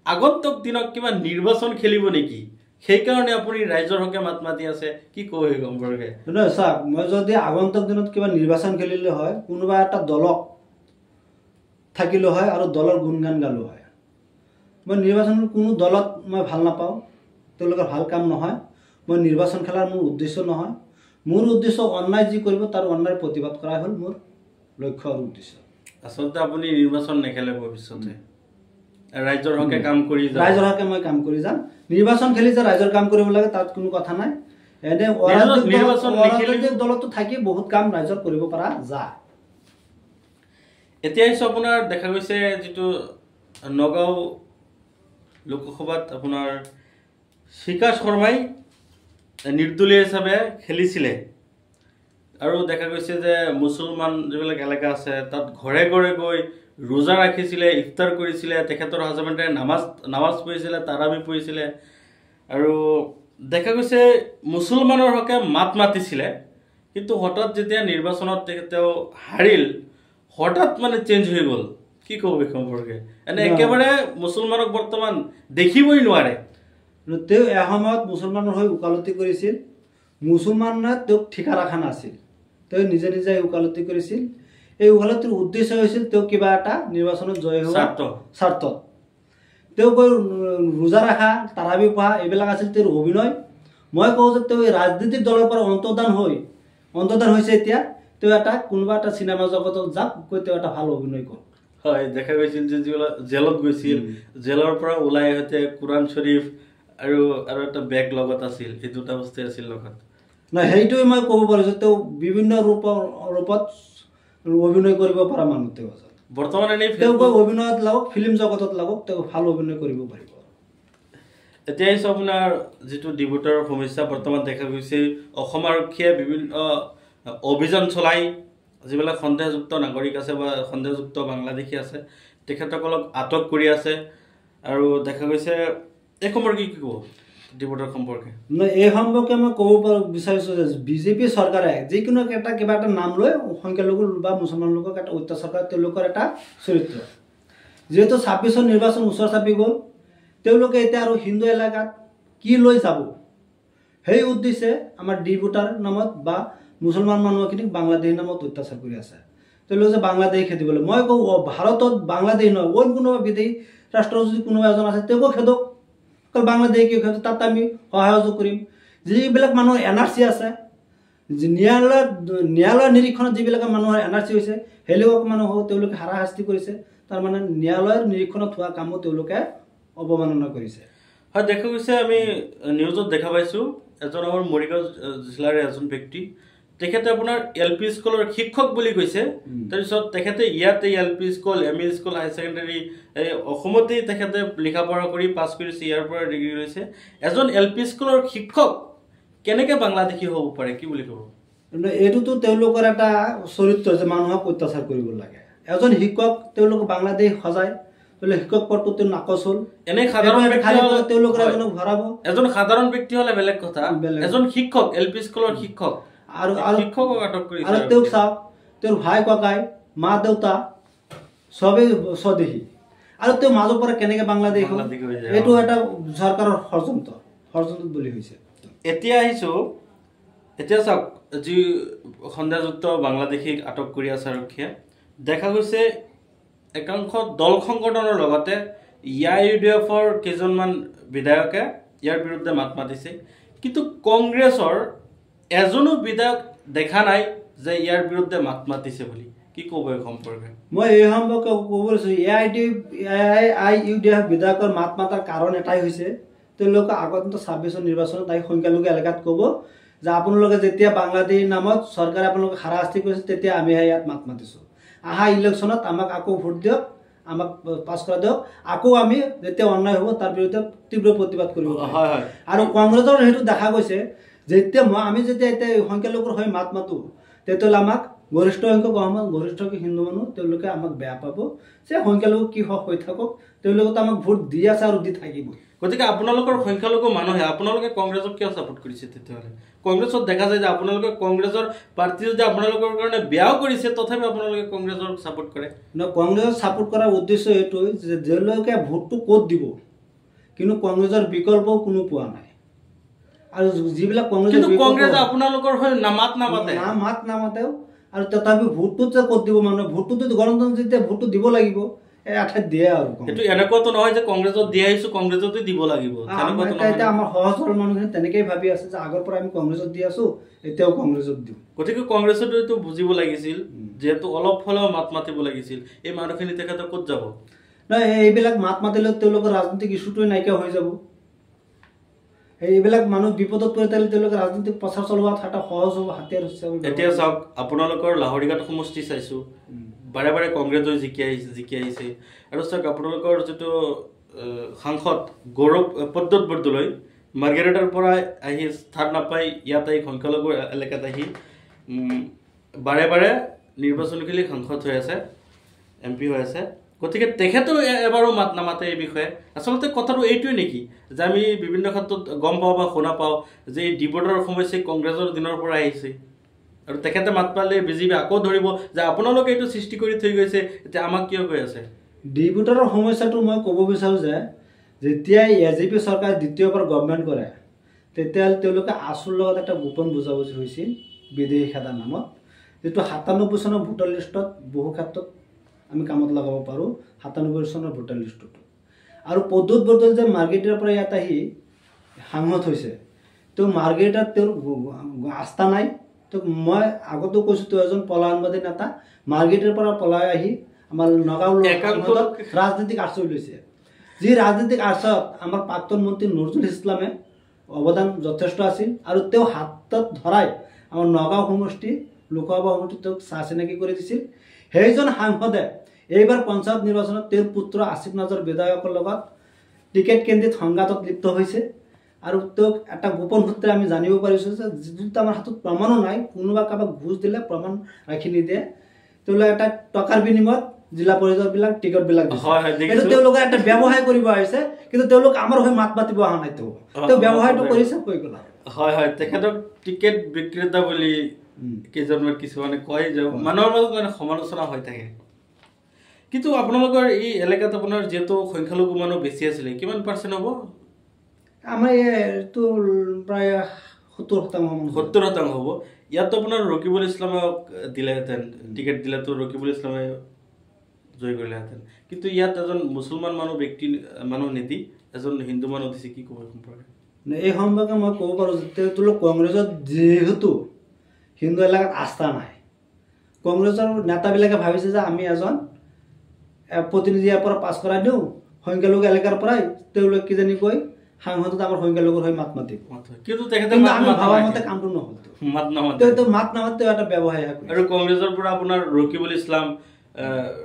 আগন্তুক দিনত কিবা নিৰ্বাচন খেলিব নেকি, সেইকাৰণে আপুনি ৰাইজৰ হকে মাত মাতি আছে, কি ক'ব এই সম্পৰ্কে? নহয় চাওক, মই যদি আগন্তুক দিনত কিবা নিৰ্বাচন খেলিলে হয়, কোনোবা এটা দলক থাকিলো হয় আৰু দলৰ গুণগান গালো হয়। মই নিৰ্বাচনত কোনো দলত মই ভাল নাপাওঁ, তেওঁলোকৰ ভাল কাম নহয়। মই নিৰ্বাচন খেলাৰ মোৰ উদ্দেশ্য নহয়। মোৰ উদ্দেশ্য অন্যায় যি কৰিব তাৰ অন্যায় প্ৰতিবাদ কৰাই হ'ল মোৰ লক্ষ্য আৰু উদ্দেশ্য। আচলতে আপুনি নিৰ্বাচন নেখেলে ভৱিষ্যতে, ৰাইজৰ হকে কাম কৰি যাম। ৰাইজৰ হকে মই কাম কৰি যাম। নিৰ্বাচন খেলি যে ৰাইজৰ কাম কৰিব লাগে তাত কোনো কথা নাই। এনে অৰাজনৈতিক দলতো থাকি বহুত কাম ৰাইজৰ কৰিব পৰা যায়। এতিয়া আহিছোঁ আপোনাৰ দেখা গৈছে যিটো নগাঁও লোকসভাত আপোনাৰ শিখা শৰ্মাই নিৰ্দলীয় হিচাপে খেলিছিলে আৰু দেখা গৈছে যে মুছলমান যিবিলাক এলেকা আছে তাত ঘৰে ঘৰে গৈ ৰোজা ৰাখিছিলে, ইফতাৰ কৰিছিলে, তেখেতৰ হাজবেণ্ডে নামাজ পঢ়িছিলে, তাৰাবি পঢ়িছিলে, আৰু দেখা গৈছে মুছলমানৰ হকে মাত মাতিছিলে। কিন্তু হঠাৎ যেতিয়া নিৰ্বাচনত তেওঁ হাৰিল, হঠাৎ মানে চেঞ্জ হৈ গ'ল। কি ক'ব এই সম্পৰ্কে? এনে একেবাৰে মুছলমানক বৰ্তমান দেখিবই নোৱাৰে। তেওঁ এসময়ত মুছলমানৰ হৈ ওকালতি কৰিছিল। মুছলমানে তেওঁক ঠিকা ৰখা নাছিল, তেওঁ নিজে নিজে ওকালতি কৰিছিল। এই ওকালতিৰ উদ্দেশ্য হৈছিল তেওঁ কিবা এটা নিৰ্বাচনত জয় হোৱা স্বাৰ্থত। তেওঁ গৈ ৰোজা ৰখা, তাৰাবি পঢ়া এইবিলাক আছিল তেওঁৰ অভিনয়। মই কওঁ যে তেওঁ এই ৰাজনীতিক দলৰ পৰা অন্তৰ্ধান হৈছে। এতিয়া তেওঁ কোনোবা এটা চিনেমা জগতত যাওক, গৈ তেওঁ এটা ভাল অভিনয় কৰক। হয়, দেখা গৈছিল যে যিবিলাক জেলত গৈছিল, জেলৰ পৰা ওলাই আহোঁতে কোৰাণ শ্বৰীফ আৰু এটা বেগ লগত আছিল, এই দুটা বস্তুৱে আছিল লগত। নাই, সেইটোৱে মই ক'ব পাৰিছোঁ তেওঁ বিভিন্ন ৰূপত অভিনয় কৰিব পৰা মানুহ। তেওঁ বৰ্তমান এনেই তেওঁ অভিনয়ত লাগক, ফিল্ম জগতত লাগক, তেওঁ ভাল অভিনয় কৰিব পাৰিব। এতিয়া আহিছোঁ আপোনাৰ যিটো ডিবুটৰ সমস্যা বৰ্তমান দেখা গৈছে, অসম আৰক্ষীয়ে বিভিন্ন অভিযান চলাই যিবিলাক সন্দেহযুক্ত নাগৰিক আছে বা সন্দেহযুক্ত বাংলাদেশী আছে তেখেতসকলক আটক কৰি আছে। আৰু দেখা গৈছে এই সম্পৰ্কে কি ক'ব ডিবুটৰ সম্পৰ্কে? এই সম্পৰ্কে মই ক'ব বিচাৰিছোঁ যে বিজেপি চৰকাৰে যিকোনো কিবা এটা নাম লৈ সংখ্যালঘু বা মুছলমান লোকক এটা অত্যাচাৰ কৰে, তেওঁলোকৰ এটা চৰিত্ৰ। যিহেতু 26ৰ নিৰ্বাচন ওচৰ চাপি গ'ল, তেওঁলোকে এতিয়া আৰু হিন্দু এলেকাত কি লৈ যাব, সেই উদ্দেশ্যে আমাৰ ডিবুটাৰ নামত বা মুছলমান মানুহখিনিক বাংলাদেশী নামত অত্যাচাৰ কৰি আছে। তেওঁলোকে যে বাংলাদেশী খেদিবলৈ, মই কওঁ ভাৰতত বাংলাদেশী নহয়, অইন কোনোবা বিদেশী ৰাষ্ট্ৰৰ যদি কোনোবা এজন আছে তেওঁকো খেদক, অকল বাংলাদেশী কিয় খেদক? তাত আমি সহায় কৰিম। যিবিলাক মানুহৰ NRC আছে, ন্যায়ালয়ৰ নিৰীক্ষণত যিবিলাক মানুহৰ NRC হৈছে, সেইবিলাক মানুহক তেওঁলোকে হাৰাশাস্তি কৰিছে। তাৰমানে ন্যায়ালয়ৰ নিৰীক্ষণত হোৱা কামো তেওঁলোকে অৱমাননা কৰিছে। হয়, দেখা গৈছে আমি নিউজত দেখা পাইছোঁ এজন আমাৰ মৰিগাঁও জিলাৰে এজন ব্যক্তি, তেখেতে আপোনাৰ LP স্কুলৰ শিক্ষক বুলি কৈছে। তাৰপিছত তেখেতে ইয়াতে LP স্কুল, ME স্কুল, হাই ছেকেণ্ডেৰী অসমতেই তেখেতে লিখা পঢ়া কৰি পাছ কৰিছে, ইয়াৰ পৰা ডিগ্ৰী লৈছে। এজন LP স্কুলৰ শিক্ষক কেনেকৈ বাংলাদেশী হ'ব পাৰে, কি বুলি ক'ব? এইটোতো তেওঁলোকৰ এটা চৰিত্ৰ যে মানুহক অত্যাচাৰ কৰিব লাগে। এজন শিক্ষক তেওঁলোক বাংলাদেশ সজায়, শিক্ষক পদটো তেওঁ নাকচ হ'ল। এনে সাধাৰণ তেওঁলোকৰ এজনক ভৰাব। এজন সাধাৰণ ব্যক্তি হ'লে বেলেগ কথা, এজন শিক্ষক, LP স্কুলৰ শিক্ষক আৰু শিক্ষকক আটক কৰিছে। আৰু তেওঁক চাওক, তেওঁৰ ভাই ককাই, মা দেউতা চবেই স্বদেশী, আৰু তেওঁ মাজৰ পৰা কেনেকৈ বাংলাদেশ হ'ল? এইটো এটা চৰকাৰৰ ষড়যন্ত্ৰ বুলি হৈছে। এতিয়া আহিছোঁ, এতিয়া চাওক যি সন্দেহযুক্ত বাংলাদেশীক আটক কৰি আছে আৰক্ষীয়ে, দেখা গৈছে একাংশ দল সংগঠনৰ লগতে UDFৰ কেইজনমান বিধায়কে ইয়াৰ বিৰুদ্ধে মাত মাতিছে। কিন্তু কংগ্ৰেছৰ এজনো বিধায়ক দেখা নাই যে ইয়াৰ বিৰুদ্ধে মাত মাতিছে বুলি। কি ক'ব এই সম্পৰ্কে? মই এই সম্পৰ্কে ক'ব লৈছোঁ, UDF বিধায়কৰ মাত মাতাৰ কাৰণ এটাই হৈছে, তেওঁলোকে আগন্তুক 26ৰ নিৰ্বাচনত আহি সংখ্যালঘু এলেকাত ক'ব যে আপোনালোকে যেতিয়া বাংলাদেশীৰ নামত চৰকাৰে আপোনালোকে হাৰাশাস্তি কৰিছে, তেতিয়া আমিহে ইয়াত মাত মাতিছোঁ। আহা ইলেকশ্যনত আমাক আকৌ ভোট দিয়ক, আমাক পাছ কৰা দিয়ক, আকৌ আমি যেতিয়া অন্যায় হ'ব তাৰ বিৰুদ্ধে তীব্ৰ প্ৰতিবাদ কৰিব। আৰু কংগ্ৰেছৰ সেইটো দেখা গৈছে, আমি যেতিয়া এতিয়া সংখ্যালঘুৰ হৈ মাত মাতোঁ, তেতিয়াহ'লে আমাক গৰিষ্ঠ সংখ্যক হিন্দু মানুহ তেওঁলোকে আমাক বেয়া পাব যে সংখ্যালঘু কি হওক হৈ থাকক, তেওঁলোকেতো আমাক ভোট দি আছে আৰু দি থাকিব। গতিকে আপোনালোকৰ সংখ্যালঘু মানুহে আপোনালোকে কংগ্ৰেছক কিয় ছাপোৰ্ট কৰিছে? তেতিয়াহ'লে কংগ্ৰেছত দেখা যায় যে আপোনালোকে কংগ্ৰেছৰ প্ৰাৰ্থী যদি আপোনালোকৰ কাৰণে বেয়াও কৰিছে, তথাপি আপোনালোকে কংগ্ৰেছক ছাপোৰ্ট কৰে। কংগ্ৰেছক ছাপোৰ্ট কৰাৰ উদ্দেশ্য এইটোৱে যে তেওঁলোকে ভোটটো ক'ত দিব, কিন্তু কংগ্ৰেছৰ বিকল্পও কোনো পোৱা নাই। আৰু যিবিলাক কংগ্ৰেছে আপোনালোকৰ হৈ মাত নামাতেও, আৰু তথাপি ভোটটো যে ক'ত দিব, মানুহে ভোটটোতো গণতন্ত্ৰ যেতিয়া ভোটটো দিব লাগিব, আঠাইত দিয়ে। আৰু এইটো এনেকুৱাতো নহয় যে কংগ্ৰেছত দি আহিছোঁ কংগ্ৰেছতে দিব লাগিব। এতিয়া আমাৰ সহজ সৰল মানুহখিনি তেনেকেই ভাবি আছে যে আগৰ পৰা আমি কংগ্ৰেছত দি আছোঁ, এতিয়াও কংগ্ৰেছত দিওঁ। গতিকে কংগ্ৰেছতো এইটো বুজিব লাগিছিল, যিহেতু অলপ হ'লেও মাত মাতিব লাগিছিল। এই মানুহখিনি তেখেতে ক'ত যাব? নহয়, এইবিলাক মাত মাতিলে তেওঁলোকৰ ৰাজনৈতিক ইছ্যুটোৱে নাইকিয়া হৈ যাব। এইবিলাক মানুহ বিপদত পৰি থাকিলে তেওঁলোকে ৰাজনৈতিক প্ৰচাৰ চলোৱাত এটা সহজ হ'ব, হাতিয়াৰ হিচাপে। এতিয়া চাওক, আপোনালোকৰ লাহৰীঘাট সমষ্টি চাইছোঁ, বাৰে বাৰে কংগ্ৰেছ হৈ জিকি আহিছে। আৰু চাওক, আপোনালোকৰ যিটো সাংসদ গৌৰৱ পদ্মত বৰদলৈ মাৰ্গেৰেটাৰ পৰা আহি স্থান নাপাই ইয়াত আহি সংখ্যালঘু এলেকাত আহি বাৰে বাৰে নিৰ্বাচনশীলী সাংসদ হৈ আছে। MP হৈ আছে গতিকে তেখেতো এবাৰো মাত নামাতে এই বিষয়ে আচলতে কথাটো এইটোৱে নেকি যে আমি বিভিন্ন ক্ষেত্ৰত গম পাওঁ বা শুনা পাওঁ যে এই ডিবৰ্ডৰ সমস্যা কংগ্ৰেছৰ দিনৰ পৰা আহিছে আৰু তেখেতে মাত পালে বিজেপি আকৌ ধৰিব যে আপোনালোকে এইটো সৃষ্টি কৰি থৈ গৈছে এতিয়া আমাক কিয় কৈ আছে ডিবৰ্ডৰ সমস্যাটো মই ক'ব বিচাৰোঁ যে যেতিয়াই AJP চৰকাৰে দ্বিতীয়বাৰ গভৰ্ণমেণ্ট কৰে তেতিয়াহ'লে তেওঁলোকে আছুৰ লগত এটা গোপন বুজাবুজি হৈছিল বিদেশী খেদাৰ নামত যিটো 97 চনৰ ভোটাৰ লিষ্টত বহু ক্ষেত্ৰত আমি কামত লগাব পাৰোঁ 97 চনৰ ভোটাৰ লিষ্টটো আৰু পদ্ধত বদল যে মাৰ্গেৰিটাৰ পৰা ইয়াত আহি সাংসদ হৈছে তো মাৰ্গেৰিটাৰ তেওঁৰ আস্থা নাই তো মই আগতো কৈছোঁ তেওঁ এজন পলায়নবাদী নেতা মাৰ্গেৰিটাৰ পৰা পলাই আহি আমাৰ নগাঁও ৰাজনৈতিক আশ্ৰয় লৈছে যি ৰাজনৈতিক আশ্ৰয়ত আমাৰ প্ৰাক্তন মন্ত্ৰী নজৰুল ইছলামে অৱদান যথেষ্ট আছিল আৰু তেওঁ হাতত ধৰাই আমাৰ নগাঁও সমষ্টি লোকসভা সমষ্টিত তেওঁক চাহ চিনাকি কৰি দিছিল সেইজন সাংসদে এইবাৰ পঞ্চায়ত নিৰ্বাচনত তেওঁৰ পুত্ৰ আসিফ নাজৰ বিধায়কৰ লগত টিকেট কেন্দ্ৰিত সংঘাতত লিপ্ত হৈছে আৰু তেওঁক এটা গোপন সূত্ৰে আমি জানিব পাৰিছোঁ যে যিটো আমাৰ হাতত প্ৰমাণো নাই কোনোবা কাৰোবাক ঘুষ দিলে প্ৰমাণ ৰাখি নিদিয়ে তেওঁলোকে এটা টকাৰ বিনিময়ত জিলা পৰিষদবিলাক টিকটবিলাক দিছে তেওঁলোকে এটা ব্যৱসায় কৰিব আহিছে কিন্তু তেওঁলোক আমাৰ হৈ মাত মাতিব অহা নাই তেওঁ ব্যৱসায়টো কৰিছে কৈ গ'ল হয় হয় তেখেতক টিকেট বিক্ৰেতা বুলি কেইজনমান কিছুমানে কয় যে মানুহৰ মাজত মানে সমালোচনা হৈ থাকে কিন্তু আপোনালোকৰ এই এলেকাত আপোনাৰ যিহেতু সংখ্যালঘু মানুহ বেছি আছিলে কিমান % হ'ব আমাৰ এইটো প্ৰায় 70% হ'ব ইয়াতো আপোনাৰ ৰকিবুল ইছলামক দিলেহেঁতেন টিকেট দিলেতো ৰকিবুল ইছলামে জয় কৰিলেহেঁতেন কিন্তু ইয়াত এজন মুছলমান মানুহ নিদি এজন হিন্দু মানুহ দিছে কি ক'ব সম্পৰ্কে এই সম্পৰ্কে মই ক'ব পাৰোঁ যে তেওঁলোক কংগ্ৰেছত যিহেতু হিন্দু এলেকাত আস্থা নাই কংগ্ৰেছৰ নেতাবিলাকে ভাবিছে যে আমি এজন প্ৰতিনিধি ইয়াৰ পৰা পাছ কৰাই দিওঁ সংখ্যালঘু এলেকাৰ পৰাই তেওঁলোক কিজানি কৈ সাংসদত আমাৰ সংখ্যালঘুৰ হৈ মাত মাতিব কিন্তু তেখেতে আমি ভাবা মতে কামটো নহ'ল মাত নামাতে এটা ব্যৱসায় আৰু কংগ্ৰেছৰ পৰা আপোনাৰ ৰকিবুল ইছলাম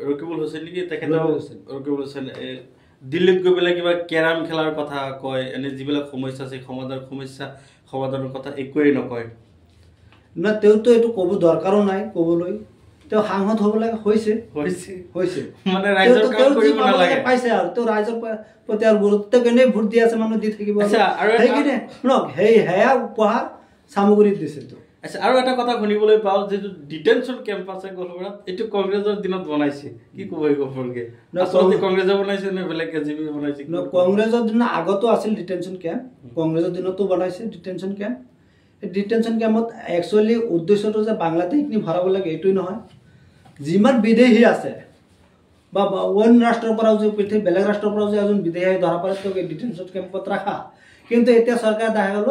ৰকিবুল হুছেইন নেকি তেখেতে ৰকিবুল হুছেইন দিল্লীত গৈ পেলাই কিবা কেৰাম খেলাৰ কথা কয় এনে যিবিলাক সমস্যা আছে সমাধানৰ কথা একোৱেই নকয় না তেওঁতো এইটো ক'ব দৰকাৰো নাই ক'বলৈ তেওঁ সাংসদ হ'ব লাগে হৈছে মানে ৰাইজৰ কাম কৰিব নালাগে পাইছে আৰু তেওঁ ৰাইজৰ প্ৰতি আৰু গুৰুত্ব কেনে ভোট দি আছে মানুহ দি থাকিব সেইখিনি শুনক সেয়া উপহাৰ সামগ্ৰীত দিছে আৰু এটা কথা শুনিবলৈ পাওঁ যিটো ডিটেনশ্যন কেম্প আছে গোলপাৰাত এইটো কংগ্ৰেছৰ দিনত বনাইছে কি ক'ব এই সম্পৰ্কে আচলতে কংগ্ৰেছে বনাইছে নে বেলেগ AJP বনাইছে কংগ্ৰেছৰ দিনত আগতো আছিল ডিটেনশ্যন কেম্প কংগ্ৰেছৰ দিনতো বনাইছে ডিটেনশ্যন কেম্প এই ডিটেনশ্যন কেম্পত একচুৱেলি উদ্দেশ্যটো যে বাংলাদেশখিনি ভৰাব লাগে এইটোৱে নহয় যিমান বিদেশী আছে বা অন্য ৰাষ্ট্ৰৰ পৰাও যে পৃথিৱীৰ বেলেগ ৰাষ্ট্ৰৰ পৰাও যে এজন বিদেশী ধৰা পৰে তেওঁক ডিটেনশ্যন কেম্পত ৰাখা কিন্তু এতিয়া চৰকাৰে দেখা গ'ল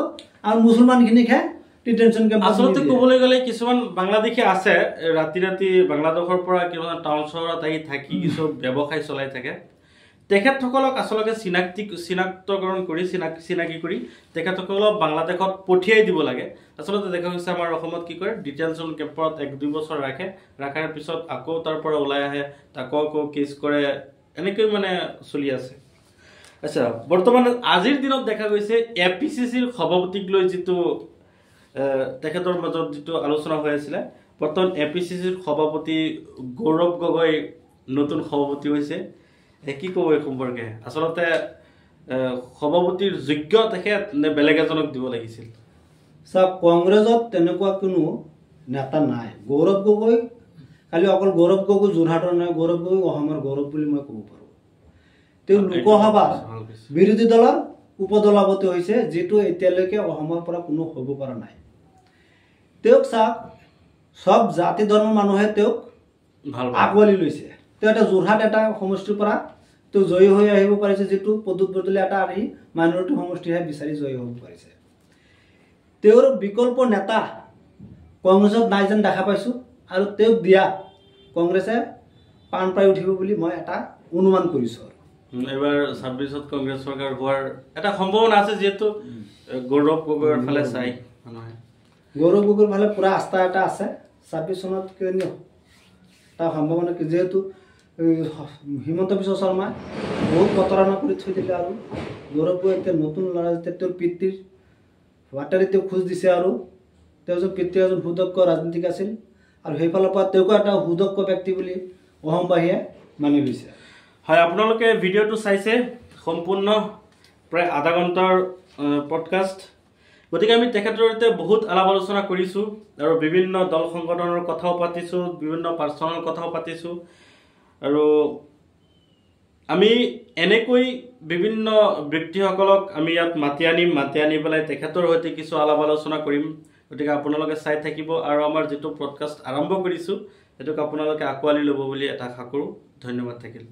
আৰু মুছলমানখিনিকহে ডিটেনশ্যন কেম্প আচলতে ক'বলৈ গ'লে কিছুমান বাংলাদেশী আছে ৰাতি বাংলাদেশৰ পৰা কিছুমান টাউন চহৰত আহি থাকি কিছু ব্যৱসায় চলাই থাকে তেখেতসকলক আচলতে চিনাক্তকৰণ কৰি চিনাকি কৰি তেখেতসকলক বাংলাদেশত পঠিয়াই দিব লাগে আচলতে দেখা গৈছে আমাৰ অসমত কি কৰে ডিটেনশ্যন কেম্পত 1-2 বছৰ ৰাখাৰ পিছত আকৌ তাৰ পৰা ওলাই আহে আকৌ কেছ কৰে এনেকৈ মানে চলি আছে আচ্ছা বৰ্তমান আজিৰ দিনত দেখা গৈছে APCCৰ সভাপতিক লৈ যিটো তেখেতৰ মাজত যিটো আলোচনা হৈ আছিলে বৰ্তমান APCCৰ সভাপতি গৌৰৱ গগৈ নতুন সভাপতি হৈছে কি ক'ব এই সম্পৰ্কে আচলতে সভাপতিৰ যোগ্য তেখেত নে বেলেগ এজনক দিব লাগিছিল চাওক কংগ্ৰেছত তেনেকুৱা কোনো নেতা নাই গৌৰৱ গগৈ খালি অকল গৌৰৱ গগৈ যোৰহাটৰ নহয় গৌৰৱ গগৈ অসমৰ গৌৰৱ বুলি মই ক'ব পাৰোঁ তেওঁ লোকসভাৰ বিৰোধী দলৰ উপদলাপতি হৈছে যিটো এতিয়ালৈকে অসমৰ পৰা কোনো হ'ব পৰা নাই তেওঁক চাওক সব জাতি ধৰ্মৰ মানুহে তেওঁক আগুৱালি লৈছে তেওঁ এটা যোৰহাট এটা সমষ্টিৰ পৰা তেওঁ জয়ী হৈ আহিব পাৰিছে যিটো পদুত বদলি এটা আহি মাইনৰিটি সমষ্টিহে বিচাৰি জয়ী হ'ব পাৰিছে তেওঁৰ বিকল্প নেতা কংগ্ৰেছত নাই যেন দেখা পাইছোঁ আৰু তেওঁক দিয়া কংগ্ৰেছে পাণ পাই উঠিব বুলি মই এটা অনুমান কৰিছোঁ এবাৰ 26ত কংগ্ৰেছ চৰকাৰ হোৱাৰ এটা সম্ভাৱনা আছে যিহেতু গৌৰৱ গগৈৰ ফালে চাই গৌৰৱ গগৈৰ ফালে পুৰা আস্থা এটা আছে 26 চনত কিয় তাৰ সম্ভাৱনা কি যেহেতু হিমন্ত বিশ্ব শৰ্মা বহুত প্ৰতাৰণা কৰি থৈ দিলে আৰু গৌৰৱ গগৈ এতিয়া নতুন ল'ৰা যেতিয়া তেওঁৰ পিতৃৰ বাটাৰী তেওঁ খোজ দিছে আৰু তেওঁ যে পিতৃ এজন সুদক্ষ ৰাজনীতিক আছিল আৰু সেইফালৰ পৰা তেওঁকো এটা সুদক্ষ ব্যক্তি বুলি অসমবাসীয়ে মানি লৈছে হয় আপোনালোকে ভিডিঅ'টো চাইছে সম্পূৰ্ণ প্ৰায় আধা ঘণ্টাৰ পডকাষ্ট গতিকে আমি তেখেতৰ সৈতে বহুত আলাপ আলোচনা কৰিছোঁ আৰু বিভিন্ন দল সংগঠনৰ কথাও পাতিছোঁ বিভিন্ন পাৰ্চনেল কথাও পাতিছোঁ আৰু আমি এনেকৈ বিভিন্ন ব্যক্তিসকলক আমি ইয়াত মাতি আনি পেলাই তেখেতৰ সৈতে কিছু আলাপ আলোচনা কৰিম গতিকে আপোনালোকে চাই থাকিব আৰু আমাৰ যিটো পডকাষ্ট আৰম্ভ কৰিছোঁ সেইটোক আপোনালোকে আঁকোৱালি ল'ব বুলি এটা আশা কৰোঁ ধন্যবাদ থাকিল